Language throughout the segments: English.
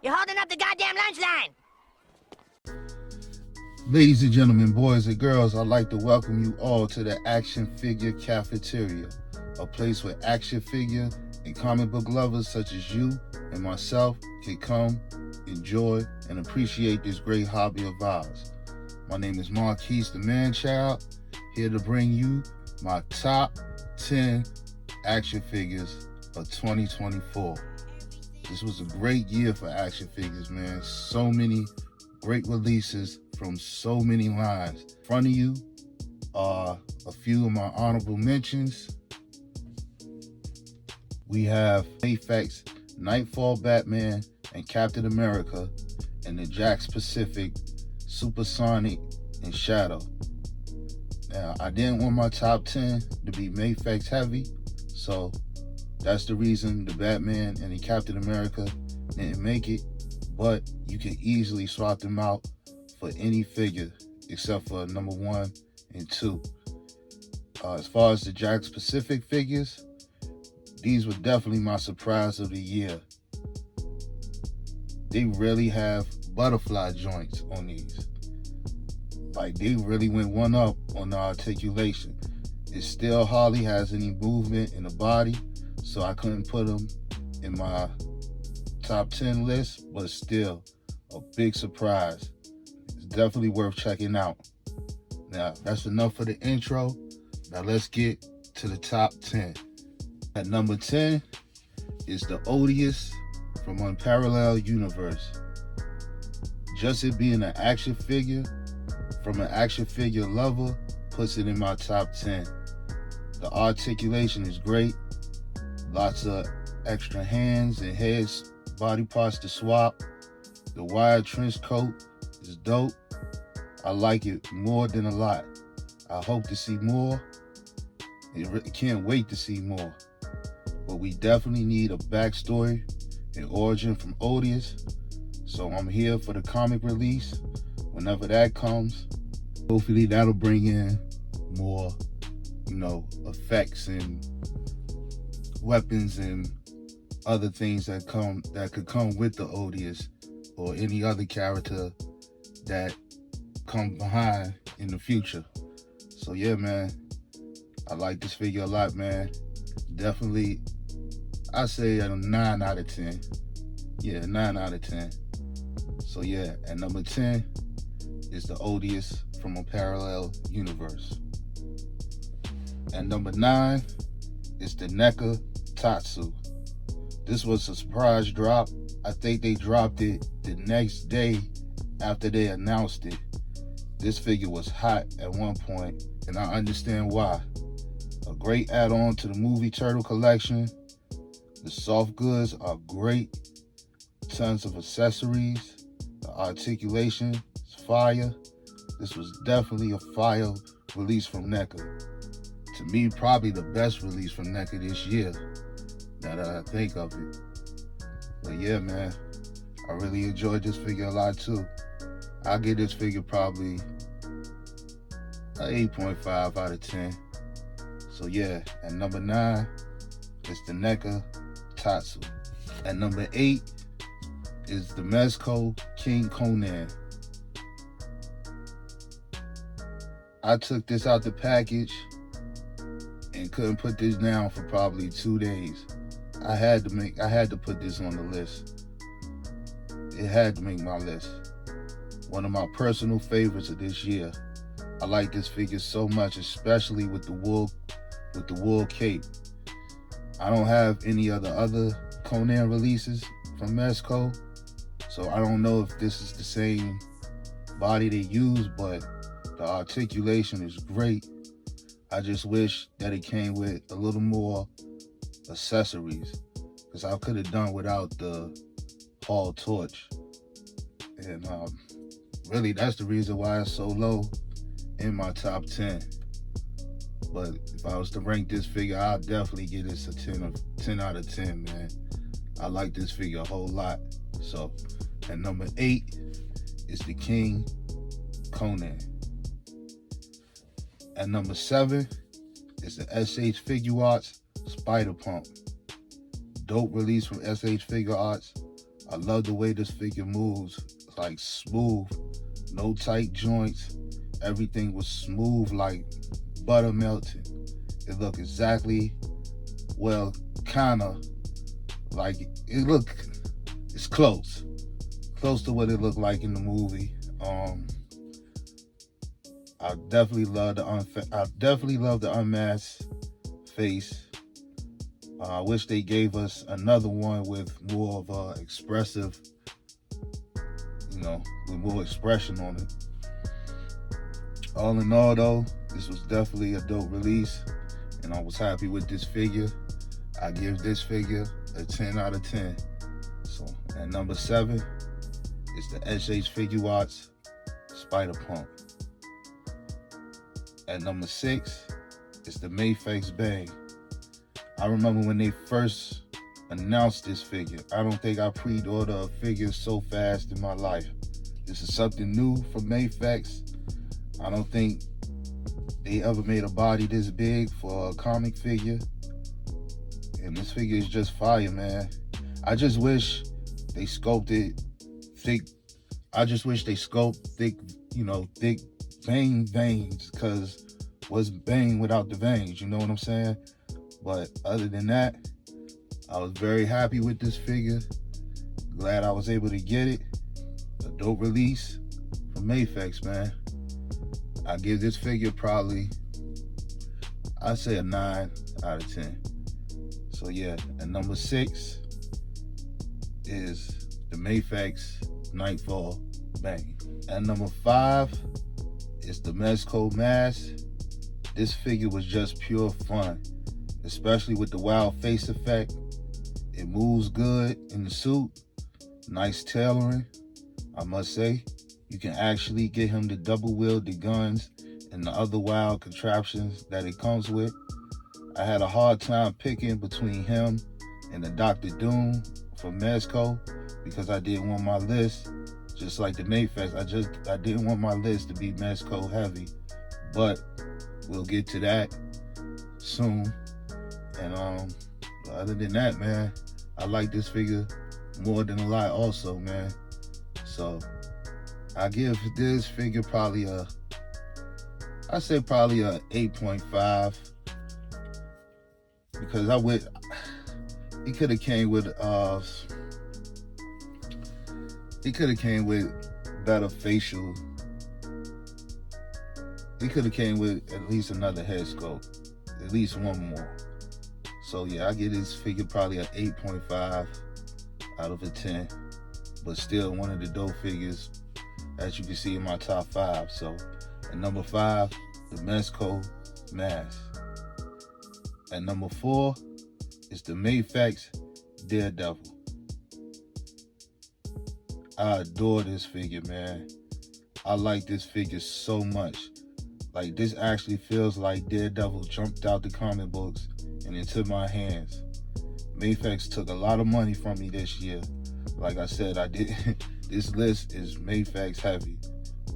You're holding up the goddamn lunch line. Ladies and gentlemen, boys and girls, I'd like to welcome you all to the Action Figure Cafeteria, a place where action figure and comic book lovers such as you and myself can come, enjoy, and appreciate this great hobby of ours. My name is Marquise the Man-Child, here to bring you my top 10 action figures of 2024. This was a great year for action figures, man. So many great releases from so many lines. In front of you are a few of my honorable mentions. We have Mayfex Nightfall Batman and Captain America, and the Jakks Pacific Supersonic and Shadow. Now, I didn't want my top 10 to be Mayfex heavy, so that's the reason the Batman and the Captain America didn't make it, but you can easily swap them out for any figure except for number 1 and 2. As far as the Jakks Pacific figures, these were definitely my surprise of the year. They really have butterfly joints on these. Like, they really went one up on the articulation. It still hardly has any movement in the body, so I couldn't put them in my top 10 list, but still a big surprise. It's definitely worth checking out. Now, that's enough for the intro. Now let's get to the top 10. At number 10 is the Odious from Unparallel Universe. Just it being an action figure from an action figure lover puts it in my top 10. The articulation is great. Lots of extra hands and heads, body parts to swap. The wide trench coat is dope. I like it more than a lot. I hope to see more. I can't wait to see more. But we definitely need a backstory and origin from Odious. So I'm here for the comic release whenever that comes. Hopefully that'll bring in more, effects and weapons and other things that could come with the Odious or any other character that come behind in the future. So yeah, man, I like this figure a lot, man. Definitely, I say a 9 out of 10. Yeah, 9 out of 10. So yeah, at number 10 is the Odious from Unparallel Universe. At number 9 is the NECA Tatsu. This was a surprise drop. I think they dropped it the next day after they announced it. This figure was hot at one point, and I understand why. A great add-on to the movie Turtle collection. The soft goods are great. Tons of accessories. The articulation is fire. This was definitely a fire release from NECA. To me, probably the best release from NECA this year, now that I think of it. But yeah, man, I really enjoyed this figure a lot too. I'll give this figure probably an 8.5 out of 10. So yeah, at number 9 is the NECA Tatsu. At number 8 is the Mezco King Conan. I took this out the package and couldn't put this down for probably 2 days. I had to put this on the list. It had to make my list. One of my personal favorites of this year. I like this figure so much, especially with the wool cape. I don't have any other Conan releases from Mezco, so I don't know if this is the same body they use, but the articulation is great. I just wish that it came with a little more accessories, because I could have done without the Hall torch. And really, that's the reason why it's so low in my top 10. But if I was to rank this figure, I'll definitely give this a 10 out of 10, man. I like this figure a whole lot. So, at number 8 is the King Conan. At number 7 is the SH Figure Arts Spider Pump. Dope release from SH Figure Arts. I love the way this figure moves. It's like smooth, no tight joints. Everything was smooth like butter melting. It looked exactly, well, kind of like it's close to what it looked like in the movie. I definitely love the unmasked face. I wish they gave us another one with more of a expressive, with more expression on it. All in all, though, this was definitely a dope release, and I was happy with this figure. I give this figure a 10 out of 10. So at number 7 is the SH Figuarts Spider-Punk. At number 6 is the Mafex Bang. I remember when they first announced this figure. I don't think I pre-ordered a figure so fast in my life. This is something new from Mafex. I don't think they ever made a body this big for a comic figure. And this figure is just fire, man. I just wish they sculpted thick. I just wish they sculpt thick Bane veins, because what's Bane without the veins? You know what I'm saying? But other than that, I was very happy with this figure. Glad I was able to get it. A dope release from Mafex, man. I give this figure probably, I'd say a 9 out of 10. So yeah, and number 6 is the Mafex Nightfall Bang. And number 5 is the Mezco Mask. This figure was just pure fun, especially with the wild face effect. It moves good in the suit. Nice tailoring, I must say. You can actually get him to double wield the guns and the other wild contraptions that it comes with. I had a hard time picking between him and the Dr. Doom from Mezco because I didn't want my list, just like the Mafex, I didn't want my list to be Mezco heavy. But we'll get to that soon. And other than that, man, I like this figure more than a lot also, man. So I give this figure probably a 8.5, because it could have came with better facial. It could have came with at least another head sculpt, at least one more. So yeah, I give this figure probably an 8.5 out of a 10, but still one of the dope figures, as you can see, in my top 5. So at number 5, the Mezco Mask. At number 4 is the Mafex Daredevil. I adore this figure, man. I like this figure so much. Like, this actually feels like Daredevil jumped out the comic books and into my hands. Mafex took a lot of money from me this year. Like I said, this list is Mafex heavy,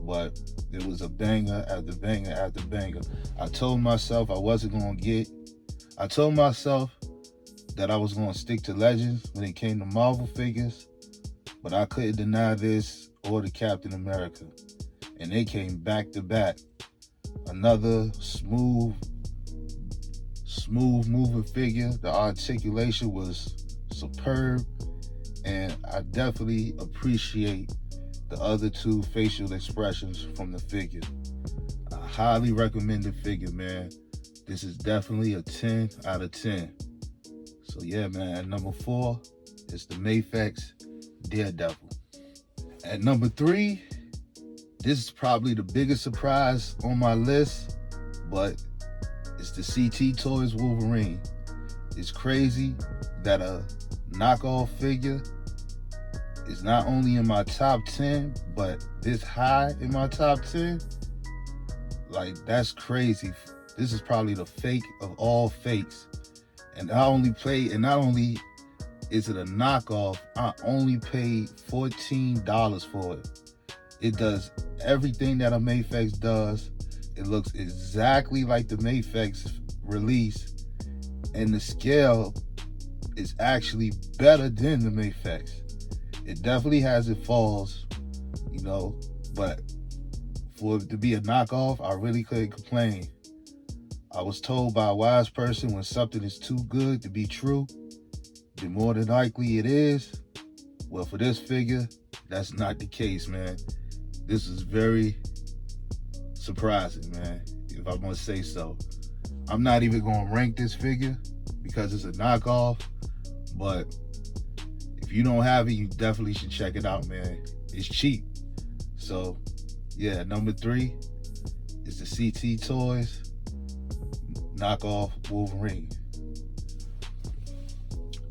but it was a banger after banger after banger. I told myself that I was gonna stick to Legends when it came to Marvel figures, but I couldn't deny this or the Captain America. And they came back to back. Another smooth moving figure. The articulation was superb, and I definitely appreciate the other 2 facial expressions from the figure. I highly recommend the figure, man. This is definitely a 10 out of 10. So yeah, man, at number 4 is the Mafex Daredevil. At number 3, this is probably the biggest surprise on my list, but it's the CT Toys Wolverine. It's crazy that a knockoff figure is not only in my top 10, but this high in my top 10. Like, that's crazy. This is probably the fake of all fakes. And not only is it a knockoff, I only paid $14 for it. It does everything that a Mafex does. It looks exactly like the Mafex release, and the scale is actually better than the Mafex. It definitely has its falls, you know, but for it to be a knockoff, I really couldn't complain. I was told by a wise person, when something is too good to be true, then more than likely it is. Well, for this figure, that's not the case, man. This is very surprising, man, if I'm gonna say so. I'm not even gonna rank this figure because it's a knockoff, but if you don't have it, you definitely should check it out, man. It's cheap. So yeah, number 3 is the CT Toys knockoff Wolverine.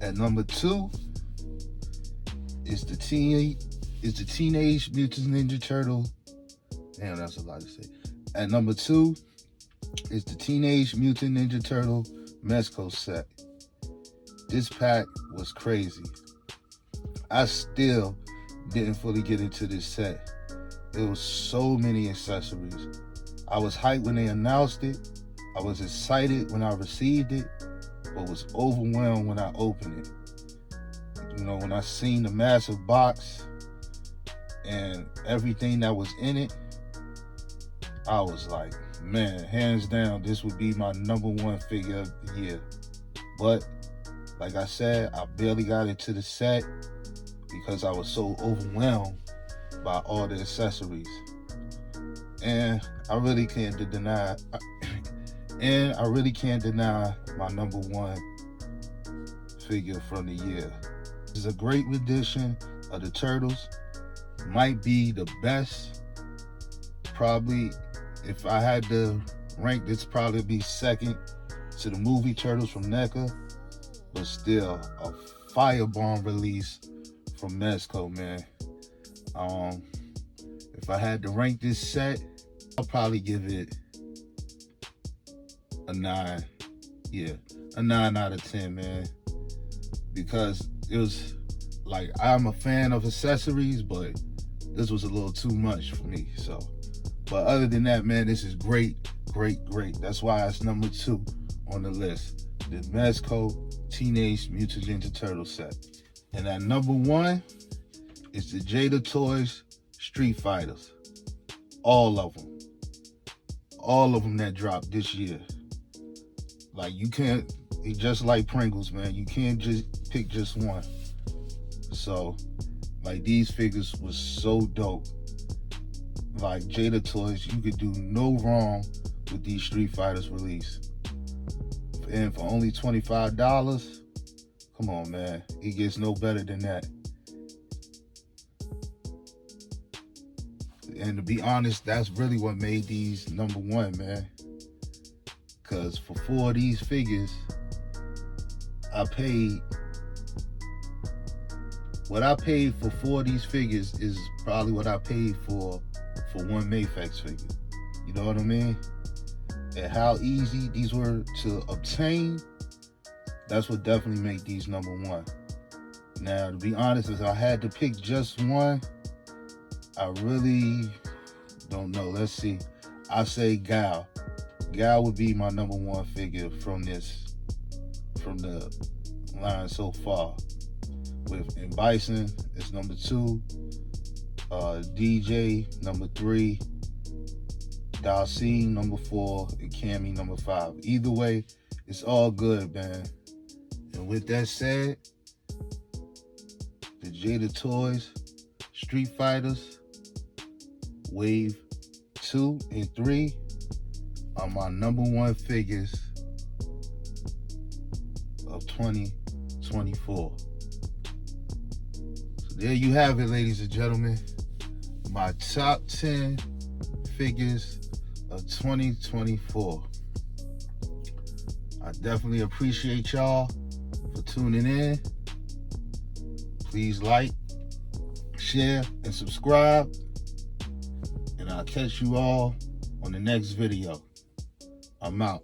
At number 2 is the Teenage Mutant Ninja Turtle. Damn, that's a lot to say. At number 2 is the Teenage Mutant Ninja Turtle Mezco set. This pack was crazy. I still didn't fully get into this set. There was so many accessories. I was hyped when they announced it. I was excited when I received it, but was overwhelmed when I opened it. You know, when I seen the massive box and everything that was in it, I was like, man, hands down, this would be my number 1 figure of the year. But like I said, I barely got into the set because I was so overwhelmed by all the accessories. And I really can't deny my number 1 figure from the year. This is a great rendition of the Turtles. Might be the best. Probably, if I had to rank, this probably be second to the movie Turtles from NECA, but still a firebomb release from Mezco, man. If I had to rank this set, I'll probably give it a 9. Yeah, a 9 out of 10, man. Because it was like, I'm a fan of accessories, but this was a little too much for me. So, but other than that, man, this is great. That's why it's number 2 on the list. The Mezco Teenage Mutant Ninja Turtle set. And at number 1 is the Jada Toys Street Fighters. All of them that dropped this year. Like, you can't, it's just like Pringles, man. You can't just pick just one. So, like, these figures was so dope. Like, Jada Toys, you could do no wrong with these Street Fighters release. And for only $25, come on, man. It gets no better than that. And to be honest, that's really what made these number 1, man. Because for 4 of these figures, what I paid for 4 of these figures is probably what I paid for 1 Mayfex figure. You know what I mean? And how easy these were to obtain, that's what definitely made these number 1. Now, to be honest, if I had to pick just one, I really don't know. Let's see. I say Gal. Gal would be my number 1 figure from the line so far. And Bison is number 2. DJ number 3. Dalcine number 4. And Cammy number 5. Either way, it's all good, man. And with that said, the Jada Toys Street Fighters Wave 2 and 3 are my number 1 figures of 2024. So there you have it, ladies and gentlemen. My top 10 figures of 2024. I definitely appreciate y'all for tuning in. Please like, share, and subscribe. And I'll catch you all on the next video. I'm out.